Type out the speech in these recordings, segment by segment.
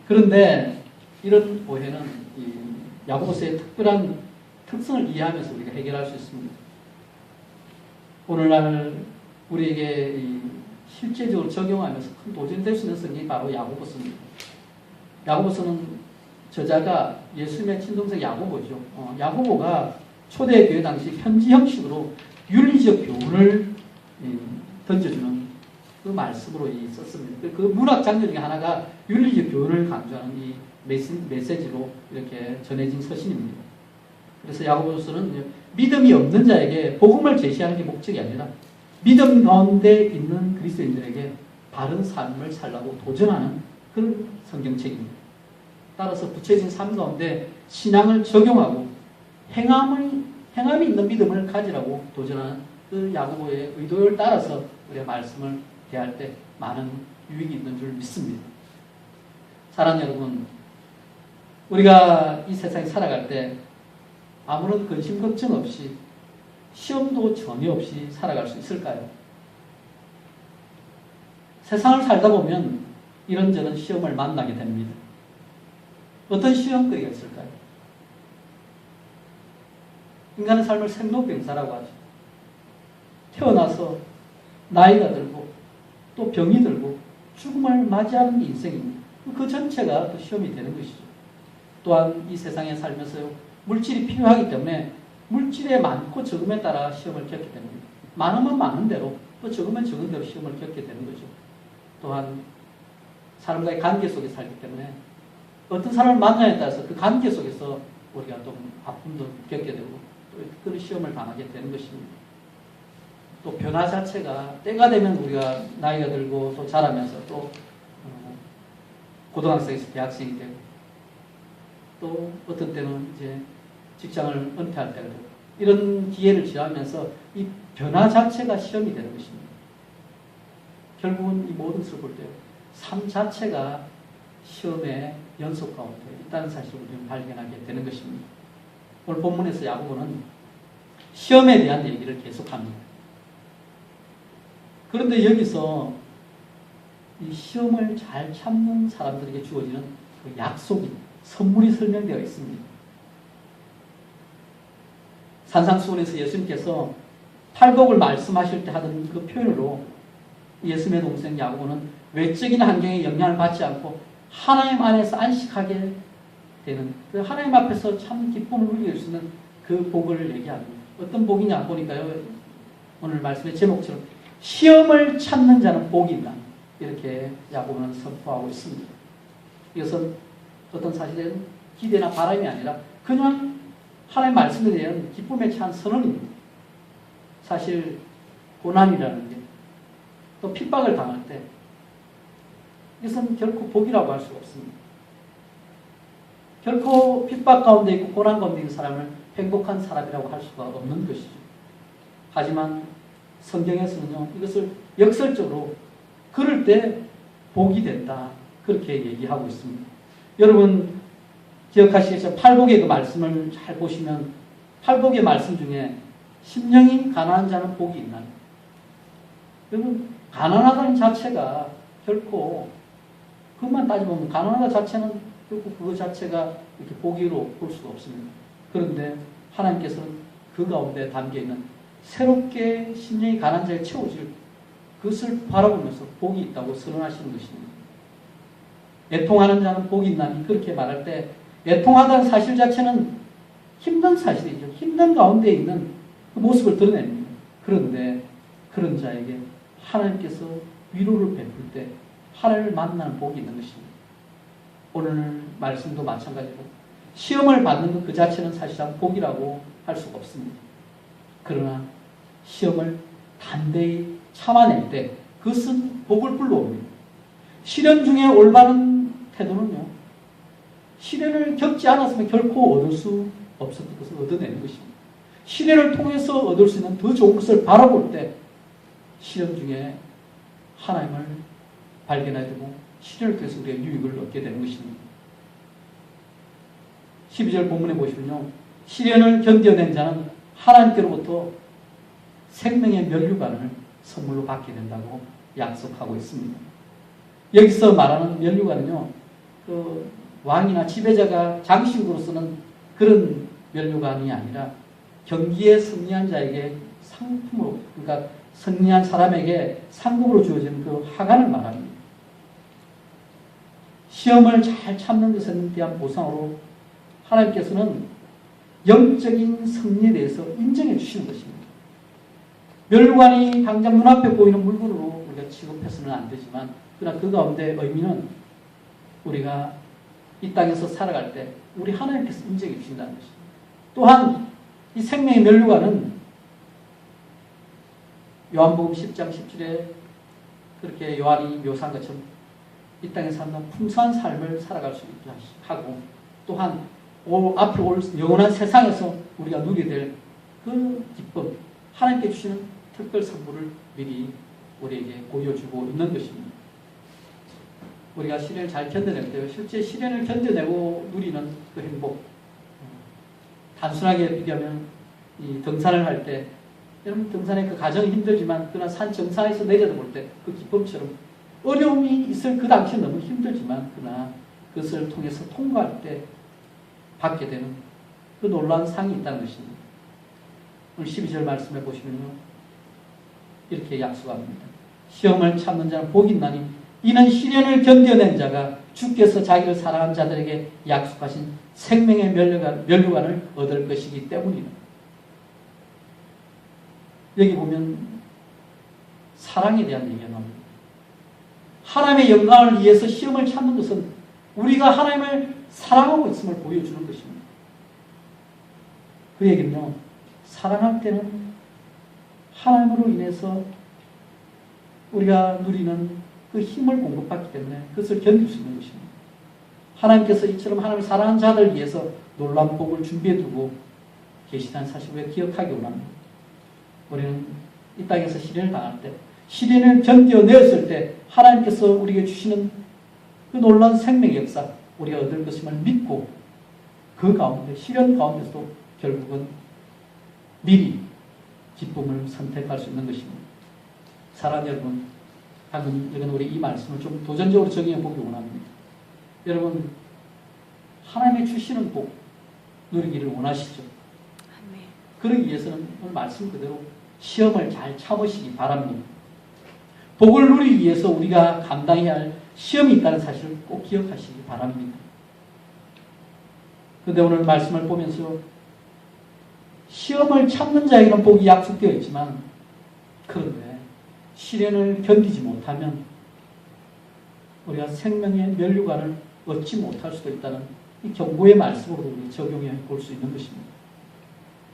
그런데 이런 오해는 이 야고보서의 특별한 특성을 이해하면서 우리가 해결할 수 있습니다. 오늘날 우리에게 실제적으로 적용하면서 큰 도전이 될 수 있는 성경이 바로 야고보서입니다. 야고보서는 저자가 예수님의 친동생 야고보죠. 야고보가 초대교회 당시 현지 형식으로 윤리적 교훈을 던져주는 그 말씀으로 썼습니다. 그 문학 장르 중에 하나가 윤리적 교훈을 강조하는 이 메시지로 이렇게 전해진 서신입니다. 그래서 야고보서는 믿음이 없는 자에게 복음을 제시하는 게 목적이 아니라 믿음 가운데 있는 그리스도인들에게 바른 삶을 살라고 도전하는 그런 성경책입니다. 따라서 구체적인 삶 가운데 신앙을 적용하고 행함이 있는 믿음을 가지라고 도전하는 그 야고보의 의도를 따라서 우리가 말씀을 대할 때 많은 유익이 있는 줄 믿습니다. 사랑하는 여러분, 우리가 이 세상에 살아갈 때 아무런 근심 걱정 없이 시험도 전혀 없이 살아갈 수 있을까요? 세상을 살다 보면 이런저런 시험을 만나게 됩니다. 어떤 시험거리가 있을까요? 인간의 삶을 생로병사라고 하죠. 태어나서 나이가 들고 또 병이 들고 죽음을 맞이하는 게 인생입니다. 그 전체가 또 시험이 되는 것이죠. 또한 이 세상에 살면서 물질이 필요하기 때문에 물질의 많고 적음에 따라 시험을 겪게 됩니다. 많으면 많은 대로 또 적으면 적은 대로 시험을 겪게 되는 거죠. 또한 사람과의 관계 속에 살기 때문에 어떤 사람을 만나에 따라서 그 관계 속에서 우리가 또 아픔도 겪게 되고 또 그런 시험을 당하게 되는 것입니다. 또 변화 자체가 때가 되면 우리가 나이가 들고 또 자라면서 또 고등학생에서 대학생이 되고 또 어떤 때는 이제 직장을 은퇴할 때가 되고 이런 기회를 지나면서 이 변화 자체가 시험이 되는 것입니다. 결국은 이 모든 것을 볼 때 삶 자체가 시험의 연속 가운데 있다는 사실을 우리는 발견하게 되는 것입니다. 오늘 본문에서 야고보는 시험에 대한 얘기를 계속합니다. 그런데 여기서 이 시험을 잘 참는 사람들에게 주어지는 그 약속이, 선물이 설명되어 있습니다. 산상수훈에서 예수님께서 팔복을 말씀하실 때 하던 그 표현으로 예수님의 동생 야고보는 외적인 환경에 영향을 받지 않고 하나님 안에서 안식하게 되는 그 하나님 앞에서 참 기쁨을 누릴 수 있는 그 복을 얘기합니다. 어떤 복이냐 보니까요. 오늘 말씀의 제목처럼 시험을 참는 자는 복이 있다. 이렇게 야고보는 선포하고 있습니다. 이것은 어떤 사실은 기대나 바람이 아니라 그냥 하나님의 말씀에 대한 기쁨에 찬 선언입니다. 사실 고난이라는 게 또 핍박을 당할 때 이것은 결코 복이라고 할 수가 없습니다. 결코 핍박 가운데 있고 고난 가운데 있는 사람을 행복한 사람이라고 할 수가 없는 것이죠. 하지만 성경에서는요, 이것을 역설적으로 그럴 때 복이 된다. 그렇게 얘기하고 있습니다. 여러분 기억하시겠죠? 팔복의 그 말씀을 잘 보시면 팔복의 말씀 중에 심령이 가난한 자는 복이 있나요? 여러분 가난하다는 자체가 결코 그것만 따져보면 가난하다 자체는 결코 그거 자체가 이렇게 복이로 볼 수가 없습니다. 그런데 하나님께서는 그 가운데 담겨있는 새롭게 심령이 가난한 자에 채워질 그것을 바라보면서 복이 있다고 선언하시는 것입니다. 애통하는 자는 복이 있나니 그렇게 말할 때 애통하다는 사실 자체는 힘든 사실이죠. 힘든 가운데 있는 그 모습을 드러냅니다. 그런데 그런 자에게 하나님께서 위로를 베풀 때 하나님을 만나는 복이 있는 것입니다. 오늘 말씀도 마찬가지로 시험을 받는 그 자체는 사실상 복이라고 할 수가 없습니다. 그러나 시험을 담대히 참아낼 때 그것은 복을 불러옵니다. 시련 중에 올바른 태도는요, 시련을 겪지 않았으면 결코 얻을 수 없었던 것을 얻어내는 것입니다. 시련을 통해서 얻을 수 있는 더 좋은 것을 바라볼 때 시련 중에 하나님을 발견하게 되고 시련을 통해서 우리가 유익을 얻게 되는 것입니다. 12절 본문에 보시면요, 시련을 견뎌낸 자는 하나님께로부터 생명의 면류관을 선물로 받게 된다고 약속하고 있습니다. 여기서 말하는 면류관은요, 그 왕이나 지배자가 장식으로 쓰는 그런 면류관이 아니라 경기에 승리한 자에게 상품으로, 그러니까 승리한 사람에게 상급으로 주어지는 그 하관을 말합니다. 시험을 잘 참는 것에 대한 보상으로 하나님께서는 영적인 승리에 대해서 인정해 주시는 것입니다. 면류관이 당장 눈앞에 보이는 물건으로 우리가 취급해서는 안 되지만, 그러나 그 가운데 의미는 우리가 이 땅에서 살아갈 때 우리 하나님께서 인정해 주신다는 것입니다. 또한 이 생명의 면류관은 요한복음 10장 17에 그렇게 요한이 묘사한 것처럼 이 땅에 사는 풍성한 삶을 살아갈 수 있게 하고, 또한 앞으로 올 영원한 세상에서 우리가 누리게 될 그 기쁨, 하나님께 주시는 특별 선물을 미리 우리에게 보여주고 있는 것입니다. 우리가 시련을 잘 견뎌낼 때 실제 시련을 견뎌내고 누리는 그 행복, 단순하게 비교하면 이 등산을 할 때, 여러분 등산의 그 과정이 힘들지만 그러나 산 정상에서 내려다볼 때 그 기쁨처럼 어려움이 있을 그 당시에 너무 힘들지만 그러나 그것을 통해서 통과할 때 받게 되는 그 놀라운 상이 있다는 것입니다. 오늘 12절 말씀해 보시면요, 이렇게 약속합니다. 시험을 참는 자는 복이 있나니 이는 시련을 견뎌낸 자가 주께서 자기를 사랑하는 자들에게 약속하신 생명의 면류관을 얻을 것이기 때문이다. 여기 보면 사랑에 대한 얘기가 나옵니다. 하나님의 영광을 위해서 시험을 참는 것은 우리가 하나님을 사랑하고 있음을 보여주는 것입니다. 그 얘기는요, 사랑할 때는 하나님으로 인해서 우리가 누리는 그 힘을 공급받기 때문에 그것을 견딜 수 있는 것입니다. 하나님께서 이처럼 하나님을 사랑하는 자들 위해서 놀라운 복을 준비해 두고 계시다는 사실을 기억하기 원합니다. 우리는 이 땅에서 시련을 당할 때, 시련을 견뎌내었을 때 하나님께서 우리에게 주시는 그 놀라운 생명의 역사, 우리가 얻을 것임을 믿고 그 가운데, 시련 가운데서도 결국은 미리 기쁨을 선택할 수 있는 것입니다. 사랑하는 여러분, 방금 읽은 우리 이 말씀을 좀 도전적으로 적용해 보기 원합니다. 여러분, 하나님의 주시는 복 누리기를 원하시죠? 그러기 위해서는 오늘 말씀 그대로 시험을 잘 참으시기 바랍니다. 복을 누리기 위해서 우리가 감당해야 할 시험이 있다는 사실을 꼭 기억하시기 바랍니다. 그런데 오늘 말씀을 보면서 시험을 참는 자에게는 복이 약속되어 있지만, 그런데 시련을 견디지 못하면 우리가 생명의 면류관을 얻지 못할 수도 있다는 이 경고의 말씀으로 우리 적용해 볼 수 있는 것입니다.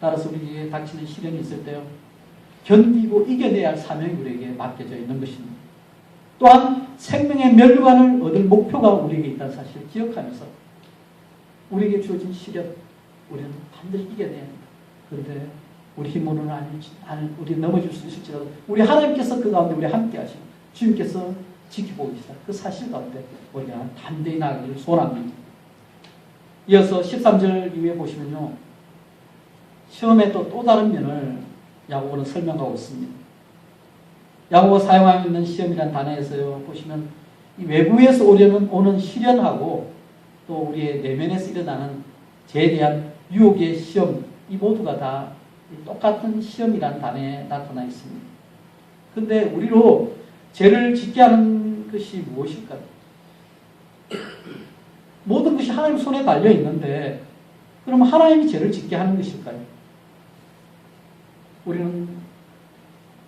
따라서 우리에게 닥치는 시련이 있을 때요, 견디고 이겨내야 할 사명이 우리에게 맡겨져 있는 것입니다. 또한 생명의 면류관을 얻을 목표가 우리에게 있다는 사실을 기억하면서 우리에게 주어진 시련, 우리는 반드시 이겨내야 합니다. 그런데 우리 힘으로는 우리 넘어질 수 있을지라도 우리 하나님께서 그 가운데 우리 함께 하시고 주님께서 지키고 계시다. 그 사실 가운데 우리가 담대히 나가기를 소원합니다. 이어서 13절 이후에 보시면요, 시험의 또 다른 면을 야고보는 설명하고 있습니다. 야고보가 사용하고 있는 시험이라는 단어에서요, 보시면 이 외부에서 오는 시련하고 또 우리의 내면에서 일어나는 죄에 대한 유혹의 시험, 이 모두가 다 똑같은 시험이라는 단어에 나타나 있습니다. 그런데 우리로 죄를 짓게 하는 것이 무엇일까요? 모든 것이 하나님 손에 달려 있는데 그럼 하나님이 죄를 짓게 하는 것일까요? 우리는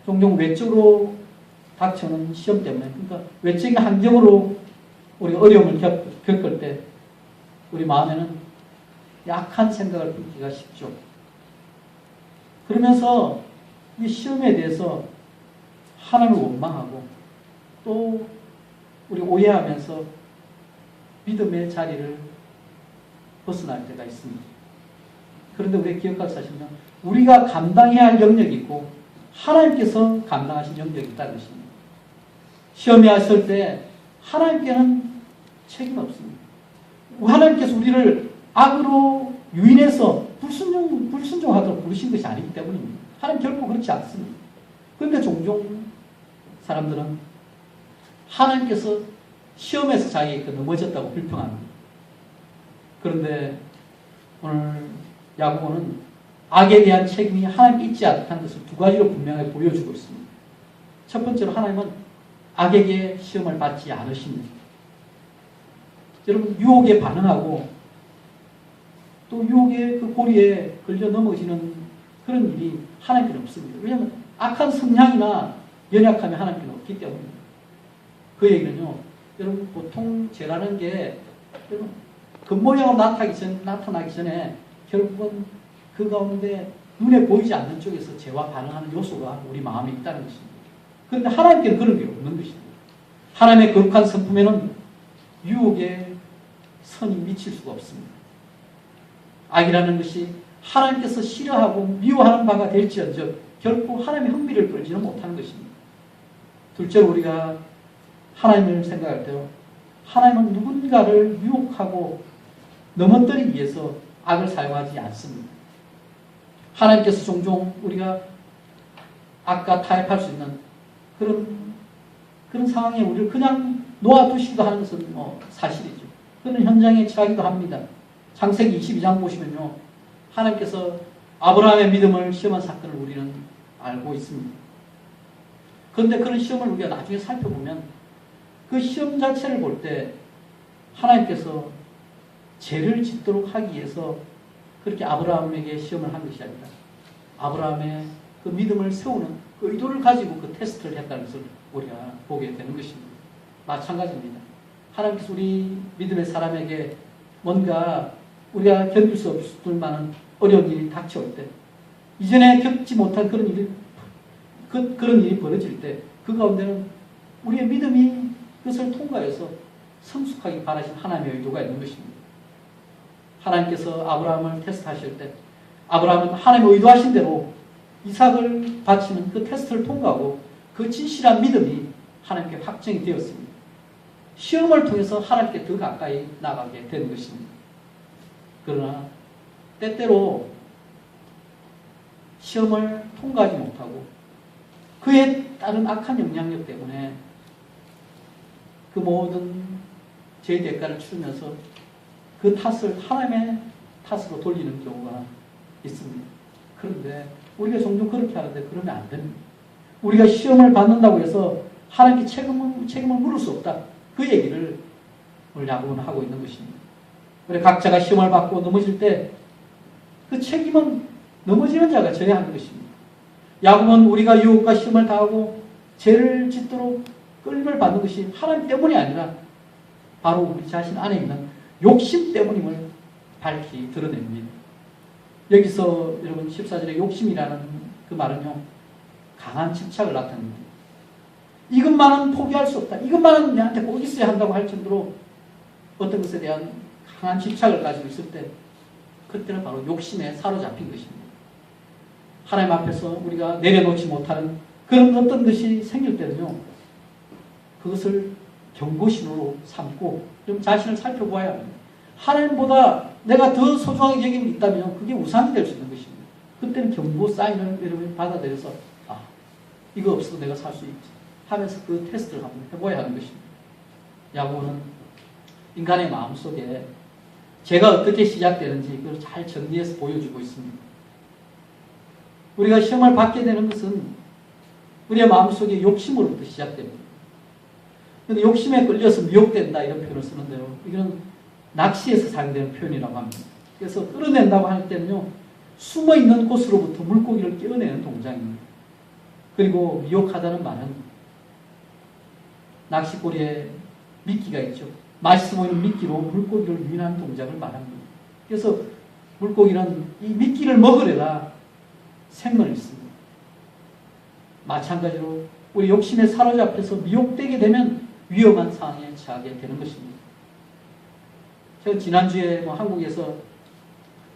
종종 외적으로 닥쳐오는 시험 때문에, 그러니까 외적인 환경으로 우리가 어려움을 겪을 때 우리 마음에는 약한 생각을 품기가 쉽죠. 그러면서 이 시험에 대해서 하나님을 원망하고 또 우리 오해하면서 믿음의 자리를 벗어날 때가 있습니다. 그런데 우리가 기억할 사실은 우리가 감당해야 할 영역이 있고 하나님께서 감당하신 영역이 있다는 것입니다. 시험에 왔을 때 하나님께는 책임 없습니다. 하나님께서 우리를 악으로 유인해서 불순종하도록 부르신 것이 아니기 때문입니다. 하나님 결코 그렇지 않습니다. 그런데 종종 사람들은 하나님께서 시험에서 자기가 넘어졌다고 불평합니다. 그런데 오늘 야고보는 악에 대한 책임이 하나님께 있지 않다는 것을 두 가지로 분명하게 보여주고 있습니다. 첫 번째로 하나님은 악에게 시험을 받지 않으십니다. 여러분 유혹에 반응하고 또 유혹의 그 고리에 걸려 넘어지는 그런 일이 하나님께는 없습니다. 왜냐하면 악한 성향이나 연약함이 하나님께는 없기 때문입니다. 그 얘기는요, 여러분 보통 죄라는 게 여러분 겉모양으로 나타나기 전에 결국은 그 가운데 눈에 보이지 않는 쪽에서 죄와 반응하는 요소가 우리 마음에 있다는 것입니다. 그런데 하나님께는 그런 게 없는 것입니다. 하나님의 거룩한 성품에는 유혹의 선이 미칠 수가 없습니다. 악이라는 것이 하나님께서 싫어하고 미워하는 바가 될지언정 결코 하나님의 흥미를 끌지는 못하는 것입니다. 둘째로 우리가 하나님을 생각할 때요, 하나님은 누군가를 유혹하고 넘어뜨리기 위해서 악을 사용하지 않습니다. 하나님께서 종종 우리가 악과 타협할 수 있는 그런 상황에 우리를 그냥 놓아두시기도 하는 것은 사실이죠. 그런 현장에 처하기도 합니다. 창세기 22장 보시면요, 하나님께서 아브라함의 믿음을 시험한 사건을 우리는 알고 있습니다. 그런데 그런 시험을 우리가 나중에 살펴보면 그 시험 자체를 볼 때 하나님께서 죄를 짓도록 하기 위해서 그렇게 아브라함에게 시험을 한 것이 아니라 아브라함의 그 믿음을 세우는 그 의도를 가지고 그 테스트를 했다는 것을 우리가 보게 되는 것입니다. 마찬가지입니다. 하나님께서 우리 믿음의 사람에게 뭔가 우리가 견딜 수 없을 만한 어려운 일이 닥쳐올 때, 이전에 겪지 못한 그런 일이 벌어질 때, 그 가운데는 우리의 믿음이 그것을 통과해서 성숙하게 바라신 하나님의 의도가 있는 것입니다. 하나님께서 아브라함을 테스트하실 때, 아브라함은 하나님의 의도하신 대로 이삭을 바치는 그 테스트를 통과하고 그 진실한 믿음이 하나님께 확정이 되었습니다. 시험을 통해서 하나님께 더 가까이 나가게 되는 것입니다. 그러나 때때로 시험을 통과하지 못하고 그에 따른 악한 영향력 때문에 그 모든 죄의 대가를 치르면서 그 탓을 하나님의 탓으로 돌리는 경우가 있습니다. 그런데 우리가 종종 그렇게 하는데 그러면 안 됩니다. 우리가 시험을 받는다고 해서 하나님께 책임을 물을 수 없다. 그 얘기를 오늘 야고보는 하고 있는 것입니다. 그래 각자가 시험을 받고 넘어질 때 그 책임은 넘어지는 자가 져야 하는 것입니다. 야고보는 우리가 유혹과 시험을 당하고 죄를 짓도록 끌림을 받는 것이 하나님 때문이 아니라 바로 우리 자신 안에 있는 욕심 때문임을 밝히 드러냅니다. 여기서 여러분 14절에 욕심이라는 그 말은요, 강한 집착을 나타냅니다. 이것만은 포기할 수 없다. 이것만은 내한테 꼭 있어야 한다고 할 정도로 어떤 것에 대한 강한 집착을 가지고 있을 때 그때는 바로 욕심에 사로잡힌 것입니다. 하나님 앞에서 우리가 내려놓지 못하는 그런 어떤 것이 생길 때는요, 그것을 경고신호로 삼고 좀 자신을 살펴보아야 합니다. 하나님보다 내가 더 소중하게 여기는 게 있다면 그게 우상이 될 수 있는 것입니다. 그때는 경고 사인을 여러분이 받아들여서 이거 없어도 내가 살 수 있지 하면서 그 테스트를 한번 해봐야 하는 것입니다. 야고보는 인간의 마음속에 죄가 어떻게 시작되는지 그걸 잘 정리해서 보여주고 있습니다. 우리가 시험을 받게 되는 것은 우리의 마음속에 욕심으로부터 시작됩니다. 그런데 욕심에 끌려서 미혹된다 이런 표현을 쓰는데요, 이건 낚시에서 사용되는 표현이라고 합니다. 그래서 끌어낸다고 할 때는요, 숨어있는 곳으로부터 물고기를 끼어내는 동작입니다. 그리고 미혹하다는 말은 낚시꼬리에 미끼가 있죠. 맛있어 보이는 미끼로 물고기를 유인하는 동작을 말합니다. 그래서 물고기는 이 미끼를 먹으려다 생명을 잃습니다. 마찬가지로 우리 욕심에 사로잡혀서 미혹되게 되면 위험한 상황에 처하게 되는 것입니다. 제가 지난주에 한국에서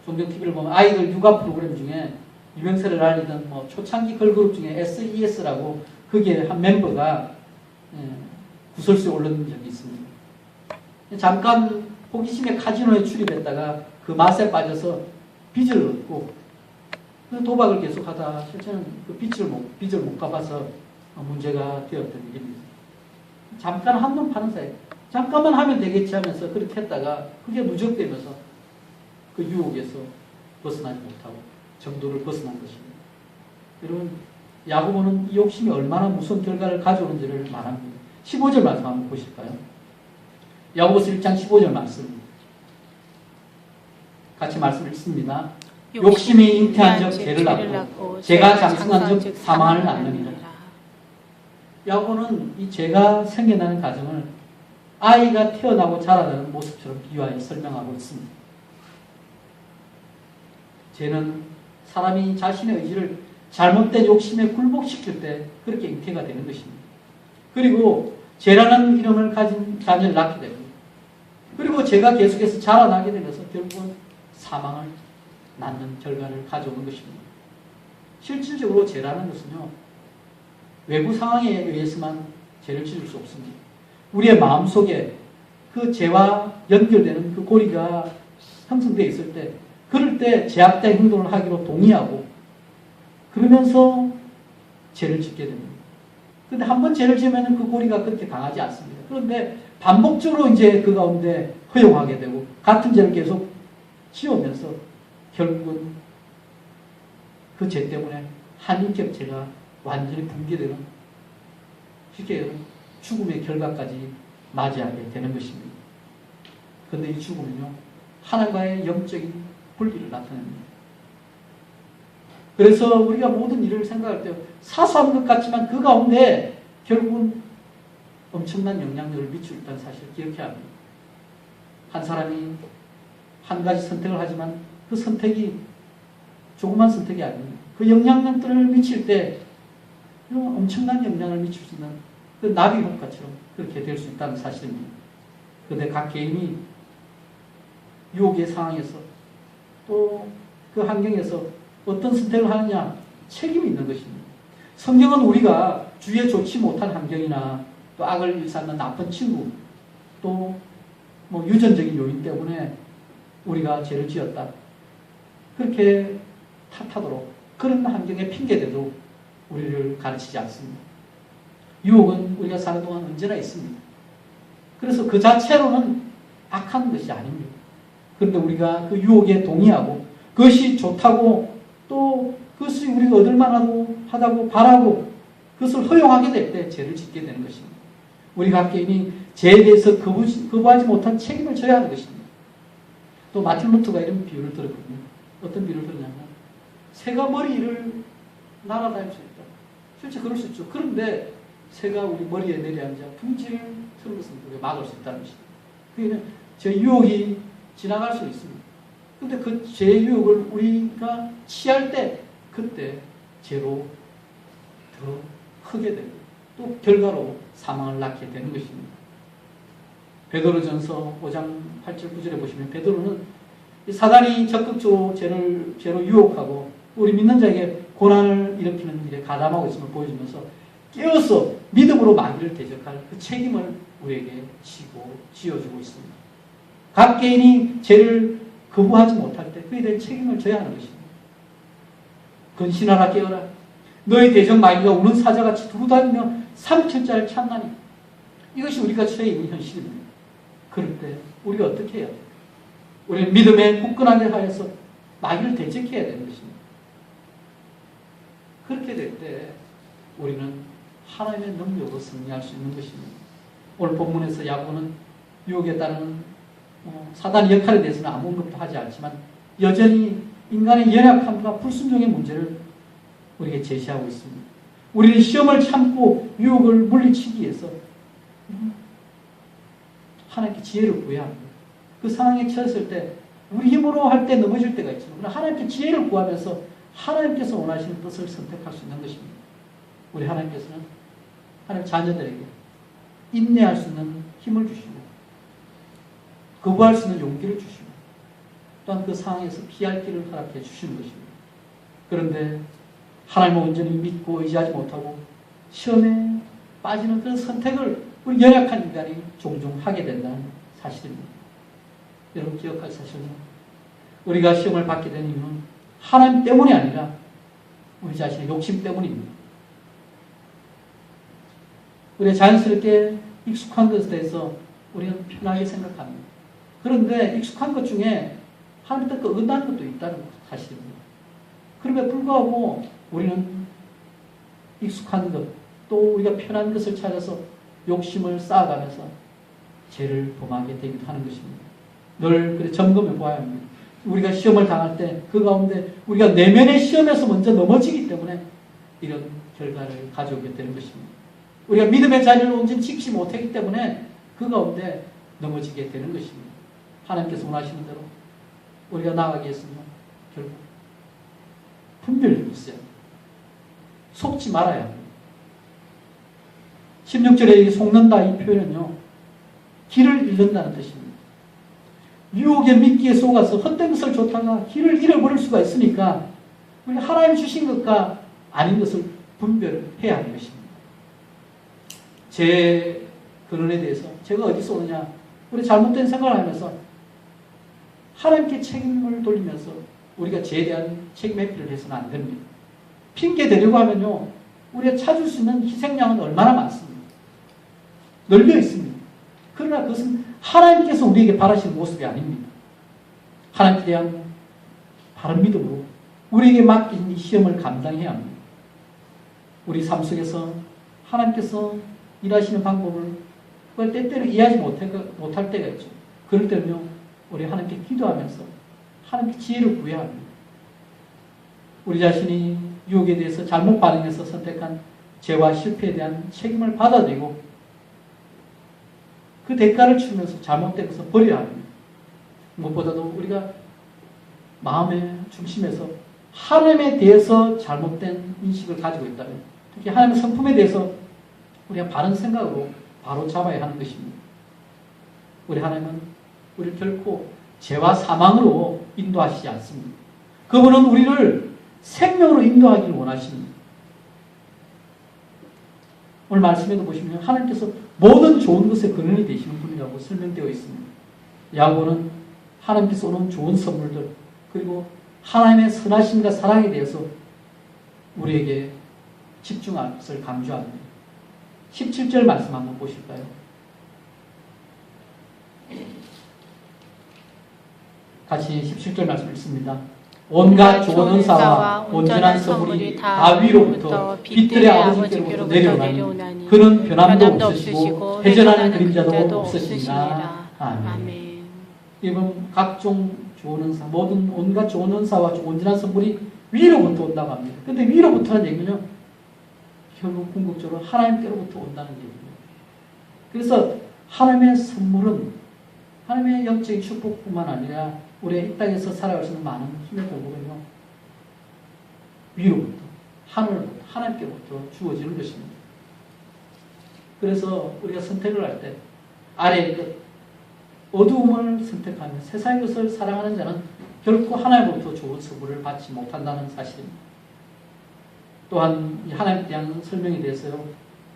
종종 TV를 보면 아이들 육아 프로그램 중에 유명세를 알리던 초창기 걸그룹 중에 SES라고 거기에 한 멤버가 구설수에 오른 적이 있습니다. 잠깐 호기심에 카지노에 출입했다가 그 맛에 빠져서 빚을 얻고 도박을 계속하다 실제는 그 빚을 못 갚아서 문제가 되었던 일입니다. 잠깐 한눈 파는 사이 잠깐만 하면 되겠지 하면서 그렇게 했다가 그게 누적되면서 그 유혹에서 벗어나지 못하고 정도를 벗어난 것입니다. 여러분, 야고보는 이 욕심이 얼마나 무서운 결과를 가져오는지를 말합니다. 15절 말씀 한번 보실까요? 야고보서 1장 15절 말씀. 같이 말씀을 읽습니다. 욕심이 잉태한 적 죄를 낳고 죄가 장성한 적 사망을 낳느니라. 야고보는 이 죄가 생겨나는 과정을 아이가 태어나고 자라나는 모습처럼 비유하여 설명하고 있습니다. 죄는 사람이 자신의 의지를 잘못된 욕심에 굴복시킬 때 그렇게 잉태가 되는 것입니다. 그리고 죄라는 이름을 가진 자녀를 낳게 됩니다. 그리고 죄가 계속해서 자라나게 되면서 결국은 사망을 낳는 결과를 가져오는 것입니다. 실질적으로 죄라는 것은요, 외부 상황에 의해서만 죄를 지을 수 없습니다. 우리의 마음속에 그 죄와 연결되는 그 고리가 형성되어 있을 때, 그럴 때 죄악된 행동을 하기로 동의하고 그러면서 죄를 짓게 됩니다. 그런데 한번 죄를 지으면 그 고리가 그렇게 강하지 않습니다. 그런데 반복적으로 이제 그 가운데 허용하게 되고 같은 죄를 계속 지으면서 결국은 그 죄 때문에 한인격체가 완전히 붕괴되는, 쉽게 죽음의 결과까지 맞이하게 되는 것입니다. 그런데 이 죽음은요, 하나님과의 영적인 분리를 나타냅니다. 그래서 우리가 모든 일을 생각할 때 사소한 것 같지만 그 가운데 결국은 엄청난 영향력을 미치고 있다는 사실을 기억해야 합니다. 한 사람이 한 가지 선택을 하지만 그 선택이 조그만 선택이 아닙니다. 그 영향력들을 미칠 때 엄청난 영향을 미칠 수 있는 그 나비 효과처럼 그렇게 될 수 있다는 사실입니다. 그런데 각 개인이 유혹의 상황에서 또 그 환경에서 어떤 선택을 하느냐 책임이 있는 것입니다. 성경은 우리가 주위에 좋지 못한 환경이나 또 악을 일삼는 나쁜 친구 또 뭐 유전적인 요인 때문에 우리가 죄를 지었다, 그렇게 탓하도록 그런 환경에 핑계대도 우리를 가르치지 않습니다. 유혹은 우리가 사는 동안 언제나 있습니다. 그래서 그 자체로는 악한 것이 아닙니다. 그런데 우리가 그 유혹에 동의하고 그것이 좋다고 또 그것이 우리가 얻을 만하다고 바라고 그것을 허용하게 될 때 죄를 짓게 되는 것입니다. 우리 각 개인이 죄에 대해서 거부하지 못한 책임을 져야 하는 것입니다. 또 마틴 루터가 이런 비유를 들었거든요. 어떤 비유를 들었냐면, 새가 머리를 날아다닐 수 있다. 실제 그럴 수 있죠. 그런데 새가 우리 머리에 내려앉아 둥지를 트는 것은 우리가 막을 수 있다는 것입니다. 그게는 저 유혹이 지나갈 수 있습니다. 그런데 그 죄의 유혹을 우리가 취할 때 그때 죄로 더 크게 되고 또 결과로 사망을 낳게 되는 것입니다. 베드로전서 5장 8절 9절에 보시면 베드로는 사단이 적극적으로 죄로 유혹하고 우리 믿는 자에게 고난을 일으키는 일에 가담하고 있음을 보여주면서 깨어서 믿음으로 마귀를 대적할 그 책임을 우리에게 지어주고 있습니다. 각 개인이 죄를 거부하지 못할 때 그에 대한 책임을 져야 하는 것입니다. 근신하라 깨어라. 너희 대적 마귀가 우는 사자같이 두루다니며 삼천자를 찾나니. 이것이 우리가 처해 있는 현실입니다. 그럴 때 우리가 어떻게 해야 돼요? 우리는 믿음에 굳건하게 하여서 마귀를 대적해야 되는 것입니다. 그렇게 될 때 우리는 하나님의 능력으로 승리할 수 있는 것입니다. 오늘 본문에서 야고보는 유혹에 따른 사단의 역할에 대해서는 아무 언급도 하지 않지만 여전히 인간의 연약함과 불순종의 문제를 우리에게 제시하고 있습니다. 우리는 시험을 참고 유혹을 물리치기 위해서 하나님께 지혜를 구해야 합니다. 그 상황에 처했을 때 우리 힘으로 할 때 넘어질 때가 있지만 그러나 하나님께 지혜를 구하면서 하나님께서 원하시는 뜻을 선택할 수 있는 것입니다. 우리 하나님께서는 하나님 자녀들에게 인내할 수 있는 힘을 주시고 거부할 수 있는 용기를 주시고 또한 그 상황에서 피할 길을 허락해 주시는 것입니다. 그런데 하나님을 온전히 믿고 의지하지 못하고 시험에 빠지는 그런 선택을 우리 연약한 인간이 종종 하게 된다는 사실입니다. 여러분 기억할 사실은 우리가 시험을 받게 되는 이유는 하나님 때문이 아니라 우리 자신의 욕심 때문입니다. 우리가 자연스럽게 익숙한 것에 대해서 우리는 편하게 생각합니다. 그런데 익숙한 것 중에 하나님 뜻과 어긋나는 것도 있다는 사실입니다. 그럼에도 불구하고 우리는 익숙한 것, 또 우리가 편한 것을 찾아서 욕심을 쌓아가면서 죄를 범하게 되기도 하는 것입니다. 늘 그래 점검해 보아야 합니다. 우리가 시험을 당할 때 그 가운데 우리가 내면의 시험에서 먼저 넘어지기 때문에 이런 결과를 가져오게 되는 것입니다. 우리가 믿음의 자리를 온전히 지키지 못했기 때문에 그 가운데 넘어지게 되는 것입니다. 하나님께서 원하시는 대로 우리가 나아가기 위해서는 결국 분별력이 있어야 합니다. 속지 말아야 합니다. 16절에 속는다 이 표현은요, 길을 잃는다는 뜻입니다. 유혹에 미끼에 속아서 헛된 것을 쫓다가 길을 잃어버릴 수가 있으니까 우리 하나님 주신 것과 아닌 것을 분별해야 하는 것입니다. 제 근원에 대해서 제가 어디서 오느냐, 우리 잘못된 생각을 하면서 하나님께 책임을 돌리면서 우리가 죄에 대한 책임 회피를 해서는 안 됩니다. 핑계 대려고 하면요, 우리가 찾을 수 있는 희생양은 얼마나 많습니다. 널려 있습니다. 그러나 그것은 하나님께서 우리에게 바라시는 모습이 아닙니다. 하나님께 대한 바른 믿음으로 우리에게 맡긴 이 시험을 감당해야 합니다. 우리 삶 속에서 하나님께서 일하시는 방법을 그걸 때때로 이해하지 못할 때가 있죠. 그럴 때는요, 우리 하나님께 기도하면서 하나님께 지혜를 구해야 합니다. 우리 자신이 유혹에 대해서 잘못 반응해서 선택한 죄와 실패에 대한 책임을 받아들이고 그 대가를 치르면서 잘못된 것을 버려야 합니다. 무엇보다도 우리가 마음의 중심에서 하나님에 대해서 잘못된 인식을 가지고 있다면, 특히 하나님의 성품에 대해서 우리가 바른 생각으로 바로 잡아야 하는 것입니다. 우리 하나님은 우리를 결코 죄와 사망으로 인도하시지 않습니다. 그분은 우리를 생명으로 인도하기를 원하십니다. 오늘 말씀에도 보시면 하나님께서 모든 좋은 것의 근원이 되시는 분이라고 설명되어 있습니다. 야고보는 하나님께서 오는 좋은 선물들, 그리고 하나님의 선하심과 사랑에 대해서 우리에게 집중할 것을 강조합니다. 17절 말씀 한번 보실까요? 같이 17절 말씀 읽습니다. 온갖 좋은 은사와 온전한 선물이 다 위로부터 빛들의 아버지께로부터 내려오나니 그는 변함도 없으시고 회전하는 그림자도 없으시니라. 아멘. 이번 각종 좋은 은사, 모든 온갖 좋은 은사와 온전한 선물이 위로부터 온다고 합니다. 그런데 위로부터는 얘기는요, 결국 궁극적으로 하나님께로부터 온다는 얘기입니다. 그래서 하나님의 선물은 하나님의 영적인 축복뿐만 아니라 우리의 이 땅에서 살아갈 수 있는 많은 힘의 도구는요, 위로부터, 하늘부터, 하나님께로부터 주어지는 것입니다. 그래서 우리가 선택을 할 때 아래의 것, 어두움을 선택하며 세상의 것을 사랑하는 자는 결코 하나님으로부터 좋은 선물을 받지 못한다는 사실입니다. 또한 하나님에 대한 설명에 대해서요,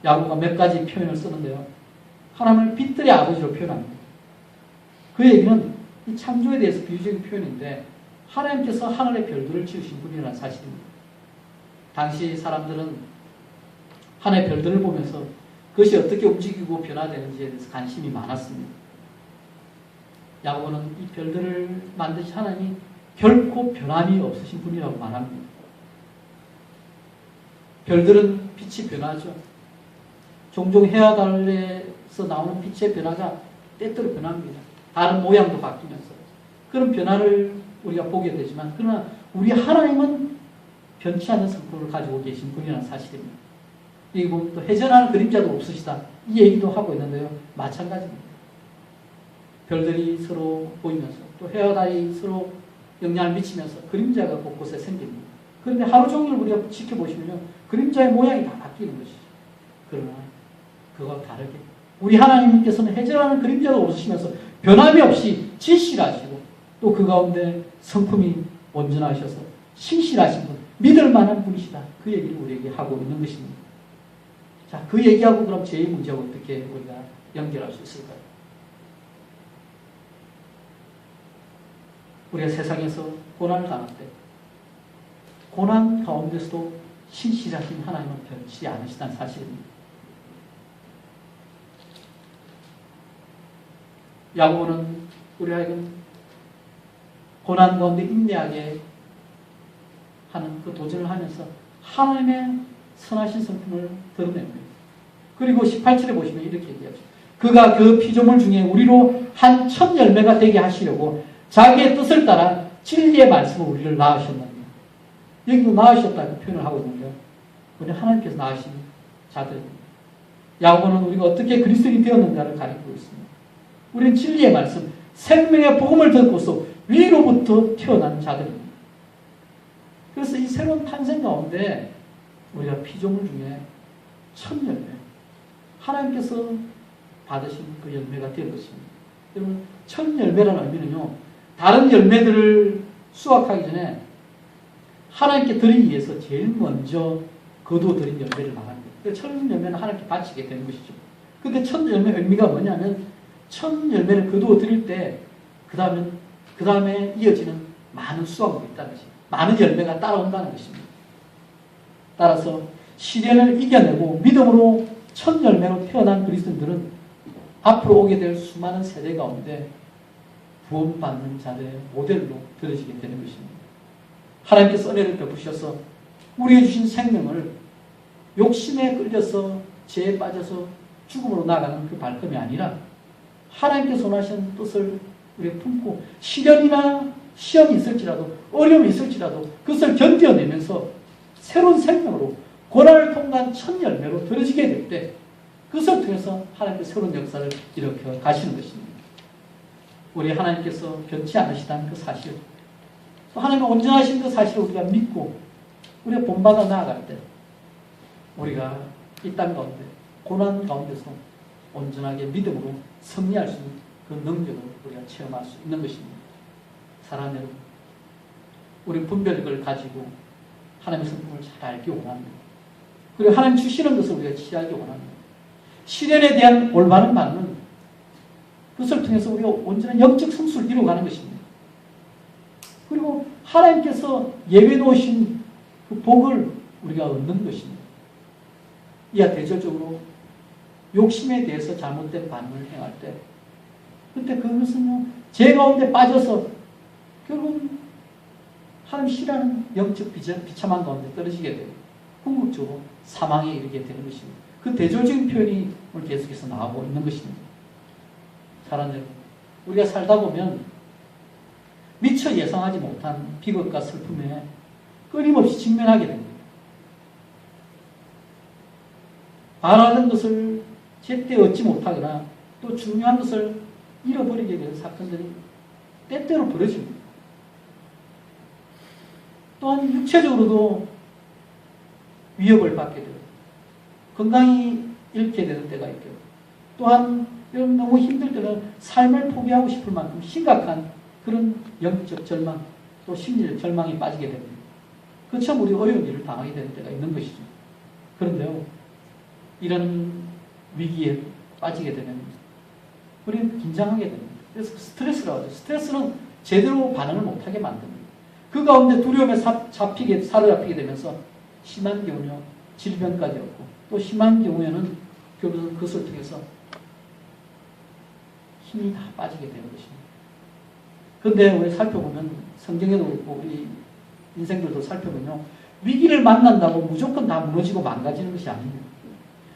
야고보가 몇 가지 표현을 쓰는데요, 하나님을 빛들의 아버지로 표현합니다. 그 얘기는 이 창조에 대해서 비유적인 표현인데 하나님께서 하늘의 별들을 지으신 분이라는 사실입니다. 당시 사람들은 하늘의 별들을 보면서 그것이 어떻게 움직이고 변화되는지에 대해서 관심이 많았습니다. 야고보는 이 별들을 만드신 하나님이 결코 변함이 없으신 분이라고 말합니다. 별들은 빛이 변하죠. 종종 해와 달에서 나오는 빛의 변화가 때때로 변합니다. 다른 모양도 바뀌면서 그런 변화를 우리가 보게 되지만, 그러나 우리 하나님은 변치 않는 성품을 가지고 계신 분이라는 사실입니다. 여기 보면 또 회전하는 그림자도 없으시다, 이 얘기도 하고 있는데요, 마찬가지입니다. 별들이 서로 보이면서 또 해와 달이 서로 영향을 미치면서 그림자가 곳곳에 생깁니다. 그런데 하루 종일 우리가 지켜보시면요, 그림자의 모양이 다 바뀌는 것이죠. 그러나 그와 다르게 우리 하나님께서는 회전하는 그림자가 없으시면서 변함이 없이 진실하시고 또 그 가운데 성품이 온전하셔서 신실하신 분, 믿을 만한 분이시다, 그 얘기를 우리에게 하고 있는 것입니다. 자, 그 얘기하고 그럼 죄의 문제하고 어떻게 우리가 연결할 수 있을까요? 우리가 세상에서 고난을 당할 때 고난 가운데서도 신실하신 하나님은 변치 않으시다는 사실입니다. 야고보는 우리 하여금 고난 가운데 인내하게 하는 그 도전을 하면서 하나님의 선하신 성품을 드러냅니다. 그리고 18절에 보시면 이렇게 얘기하죠. 그가 그 피조물 중에 우리로 한 첫 열매가 되게 하시려고 자기의 뜻을 따라 진리의 말씀으로 우리를 낳으셨느니라. 여기도 낳으셨다고 표현을 하고 있는데요. 우리 하나님께서 낳으신 자들입니다. 야고보는 우리가 어떻게 그리스도인이 되었는가를 가리키고 있습니다. 우리는 진리의 말씀, 생명의 복음을 듣고서 위로부터 태어난 자들입니다. 그래서 이 새로운 탄생 가운데 우리가 피조물 중에 첫 열매, 하나님께서 받으신 그 열매가 될 것입니다. 여러분, 첫 열매라는 의미는요, 다른 열매들을 수확하기 전에 하나님께 드리기 위해서 제일 먼저 거두어드린 열매를 말합니다. 첫 열매는 하나님께 바치게 되는 것이죠. 근데 첫 열매 의미가 뭐냐면, 첫 열매를 거두어드릴 때, 그 다음에 이어지는 많은 수확물이 있다는 것입니다. 많은 열매가 따라온다는 것입니다. 따라서 시련을 이겨내고 믿음으로 첫 열매로 태어난 그리스도인들은 앞으로 오게 될 수많은 세대 가운데 구원받는 자들의 모델로 들어지게 되는 것입니다. 하나님께서 은혜를 베푸셔서 우리에게 주신 생명을 욕심에 끌려서 죄에 빠져서 죽음으로 나가는 그 발걸음이 아니라 하나님께서 원하시는 뜻을 우리가 품고 시련이나 시험이 있을지라도 어려움이 있을지라도 그것을 견뎌내면서 새로운 생명으로 고난을 통과한 첫 열매로 들어지게 될 때 그것을 통해서 하나님께서 새로운 역사를 일으켜 가시는 것입니다. 우리 하나님께서 변치 않으시다는 그 사실, 또 하나님의 온전하신 그 사실을 우리가 믿고 우리가 본받아 나아갈 때 우리가 이 땅 가운데 고난 가운데서 온전하게 믿음으로 승리할 수 있는 그 능력을 우리가 체험할 수 있는 것입니다. 사랑하는 여러분, 우리 분별력을 가지고 하나님의 성품을 잘 알기 원합니다. 그리고 하나님 주시는 것을 우리가 취하기 원합니다. 시련에 대한 올바른 반응은 그것을 통해서 우리가 온전한 영적 성수를 이루어가는 것입니다. 그리고 하나님께서 예외 놓으신 그 복을 우리가 얻는 것입니다. 이와 대절적으로 욕심에 대해서 잘못된 반응을 행할 때 그때 그것은요, 죄 가운데 빠져서 결국은 하나님 싫어하는 영적 비참한 가운데 떨어지게 되고 궁극적으로 사망에 이르게 되는 것입니다. 그 대조적인 표현이 오늘 계속해서 나오고 있는 것입니다. 사랑하는 여러분, 우리가 살다 보면 미처 예상하지 못한 비극과 슬픔에 끊임없이 직면하게 됩니다. 바라는 것을 제때 얻지 못하거나 또 중요한 것을 잃어버리게 되는 사건들이 때때로 벌어집니다. 또한 육체적으로도 위협을 받게 되고 건강이 잃게 되는 때가 있고 또한 너무 힘들 때는 삶을 포기하고 싶을 만큼 심각한 그런 영적 절망 또 심리적 절망에 빠지게 됩니다. 그처럼 우리 어려운 일을 당하게 되는 때가 있는 것이죠. 그런데요, 이런 위기에 빠지게 되면 우리는 긴장하게 됩니다. 그래서 스트레스라고 하죠. 스트레스는 제대로 반응을 못하게 만듭니다. 그 가운데 두려움에 사로잡히게 되면서 심한 경우는 질병까지 없고 또 심한 경우에는 결국은 그것을 통해서 힘이 다 빠지게 되는 것입니다. 그런데 우리 살펴보면 성경에도 그렇고 우리 인생들도 살펴보면요, 위기를 만난다고 무조건 다 무너지고 망가지는 것이 아닙니다.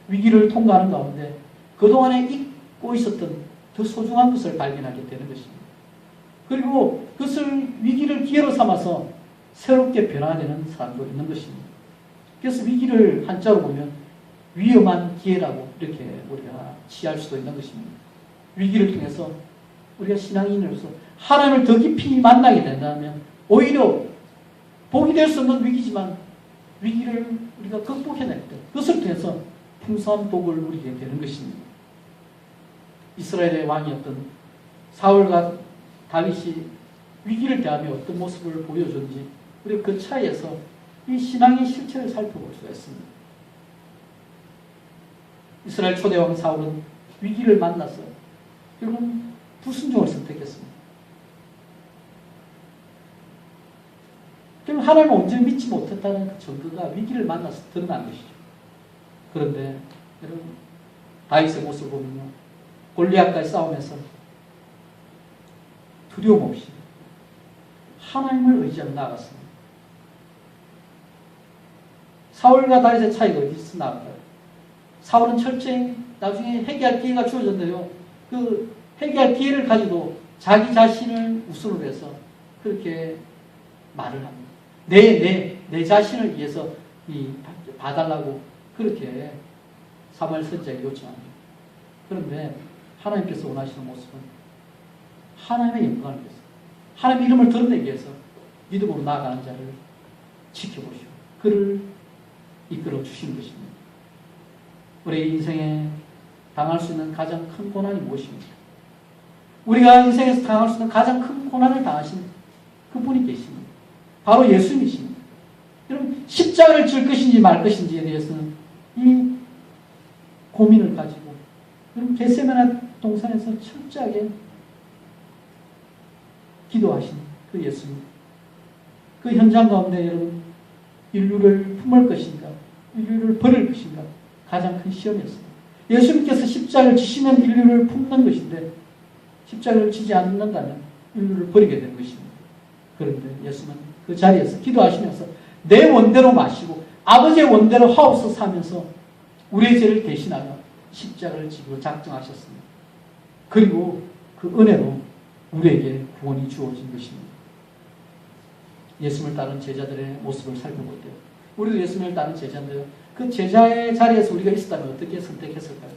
위기를 통과하는 가운데 그동안에 잊고 있었던 더 소중한 것을 발견하게 되는 것입니다. 그리고 그것을 위기를 기회로 삼아서 새롭게 변화되는 사람도 있는 것입니다. 그래서 위기를 한자로 보면 위험한 기회라고 이렇게 우리가 취할 수도 있는 것입니다. 위기를 통해서 우리가 신앙인으로서 하나님을 더 깊이 만나게 된다면 오히려 복이 될 수 없는 위기지만 위기를 우리가 극복해낼 때 그것을 통해서 풍성한 복을 누리게 되는 것입니다. 이스라엘의 왕이었던 사울과 다윗이 위기를 대하며 어떤 모습을 보여줬는지 우리가 그 차이에서 이 신앙의 실체를 살펴볼 수가 있습니다. 이스라엘 초대왕 사울은 위기를 만나서 결국은 불순종을 선택했습니다. 결국 하나님을 온전히 믿지 못했다는 그 증거가 위기를 만나서 드러난 것이죠. 그런데 여러분, 다윗의 모습을 보면요, 골리앗과의 싸움에서 두려움 없이 하나님을 의지하며 나아갔습니다. 사울과 다윗의 차이가 어디서 나올까요? 사울은 철저히 나중에 회개할 기회가 주어졌는데요. 그 회개할 기회를 가지고 자기 자신을 우선으로 해서 그렇게 말을 합니다. 내 자신을 위해서 봐달라고 그렇게 사무엘 선지자에게 요청합니다. 그런데 하나님께서 원하시는 모습은 하나님의 영광을 위해서, 하나님의 이름을 드러내기 위해서 믿음으로 나아가는 자를 지켜보시고 그를 이끌어 주시는 것입니다. 우리 인생에 당할 수 있는 가장 큰 고난이 무엇입니까? 우리가 인생에서 당할 수 있는 가장 큰 고난을 당하신 그분이 계십니다. 바로 예수님이십니다. 여러분, 십자가를 질 것인지 말 것인지에 대해서는 이 고민을 가지고 여러분 겟세마네 동산에서 철저하게 기도하신 그 예수님, 그 현장 가운데 여러분 인류를 품을 것인가, 인류를 버릴 것인가 가장 큰 시험이었습니다. 예수님께서 십자가를 지시면 인류를 품는 것인데 십자가를 지지 않는다면 인류를 버리게 되는 것입니다. 그런데 예수는 그 자리에서 기도하시면서 내 원대로 마시고 아버지의 원대로 하옵소서 사면서 우리의 죄를 대신하여 십자가를 지기로 작정하셨습니다. 그리고 그 은혜로 우리에게 구원이 주어진 것입니다. 예수님을 따른 제자들의 모습을 살펴볼 때요. 우리도 예수님을 따른 제자인데요. 그 제자의 자리에서 우리가 있었다면 어떻게 선택했을까요?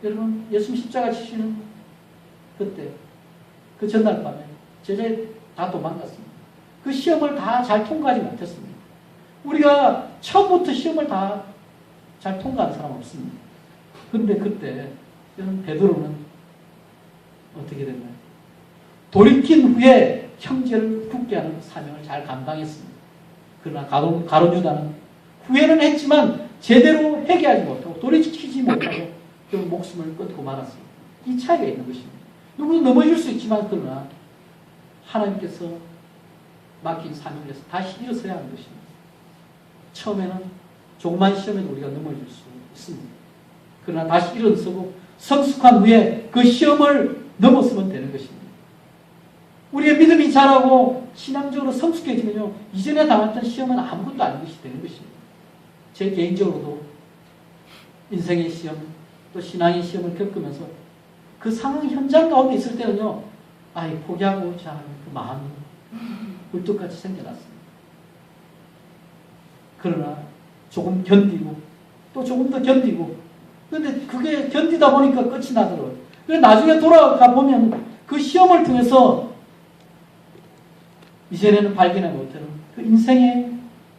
여러분, 예수님 십자가 지시는 그때, 그 전날 밤에 제자들이 다 도망갔습니다. 그 시험을 다 잘 통과하지 못했습니다. 우리가 처음부터 시험을 다 잘 통과하는 사람 없습니다. 그런데 그때 베드로는 어떻게 됐나요? 돌이킨 후에 형제를 굳게 하는 사명을 잘 감당했습니다. 그러나 가룟 유다는 후회는 했지만 제대로 회개하지 못하고 돌이키지 못하고 결국 목숨을 끊고 말았습니다. 이 차이가 있는 것입니다. 누구도 넘어질 수 있지만 그러나 하나님께서 맡긴 사명을 해서 다시 일어서야 하는 것입니다. 처음에는 조그만 시험에도 우리가 넘어질 수 있습니다. 그러나 다시 일어서고 성숙한 후에 그 시험을 넘었으면 되는 것입니다. 우리의 믿음이 자라고 신앙적으로 성숙해지면요, 이전에 당했던 시험은 아무것도 아닌 것이 되는 것입니다. 제 개인적으로도 인생의 시험, 또 신앙의 시험을 겪으면서 그 상황 현장 가운데 있을 때는요, 포기하고자 하는 그 마음이 굴뚝같이 생겨났습니다. 그러나 조금 견디고 또 조금 더 견디고, 그런데 그게 견디다 보니까 끝이 나더라고요. 그래서 나중에 돌아가 보면 그 시험을 통해서 이전에는 발견하지 못하는 그 인생의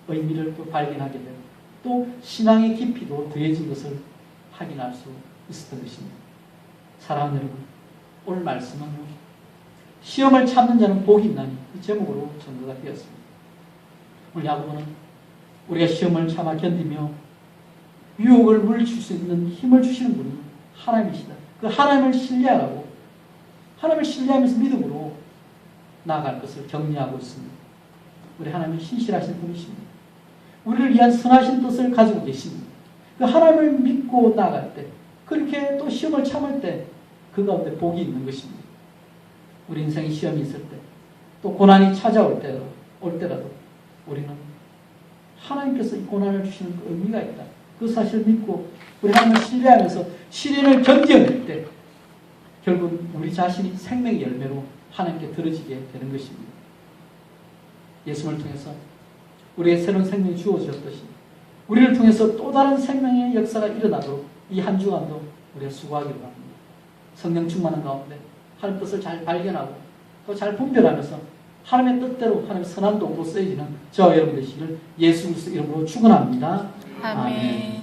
의미를 또 발견하게 되고 또 신앙의 깊이도 더해진 것을 확인할 수 있었던 것입니다. 사랑하는 여러분, 오늘 말씀은 시험을 참는 자는 복이 있나니 이 제목으로 전도가 되었습니다. 오늘 야고보는 우리가 시험을 참아 견디며 유혹을 물리칠 수 있는 힘을 주시는 분이 하나님이시다. 그 하나님을 신뢰하라고, 하나님을 신뢰하면서 믿음으로 나아갈 것을 격려하고 있습니다. 우리 하나님은 신실하신 분이십니다. 우리를 위한 선하신 뜻을 가지고 계십니다. 그 하나님을 믿고 나아갈 때, 그렇게 또 시험을 참을 때 그 가운데 복이 있는 것입니다. 우리 인생에 시험이 있을 때, 또 고난이 찾아올 때라도 우리는 하나님께서 이 고난을 주시는 그 의미가 있다. 그 사실을 믿고 우리 하나님을 신뢰하면서 시련을 견뎌낼 때 결국 우리 자신이 생명의 열매로 하나님께 들어지게 되는 것입니다. 예수님을 통해서 우리의 새로운 생명이 주어졌듯이 우리를 통해서 또 다른 생명의 역사가 일어나도록 이 한 주간도 우리가 수고하기로 합니다. 성령 충만한 가운데 하나님 뜻을 잘 발견하고 또 잘 분별하면서 하나님의 뜻대로 하나님의 선한 도구로 쓰여지는 저와 여러분 되시기를 예수 그리스도 이름으로 축원합니다. 아멘.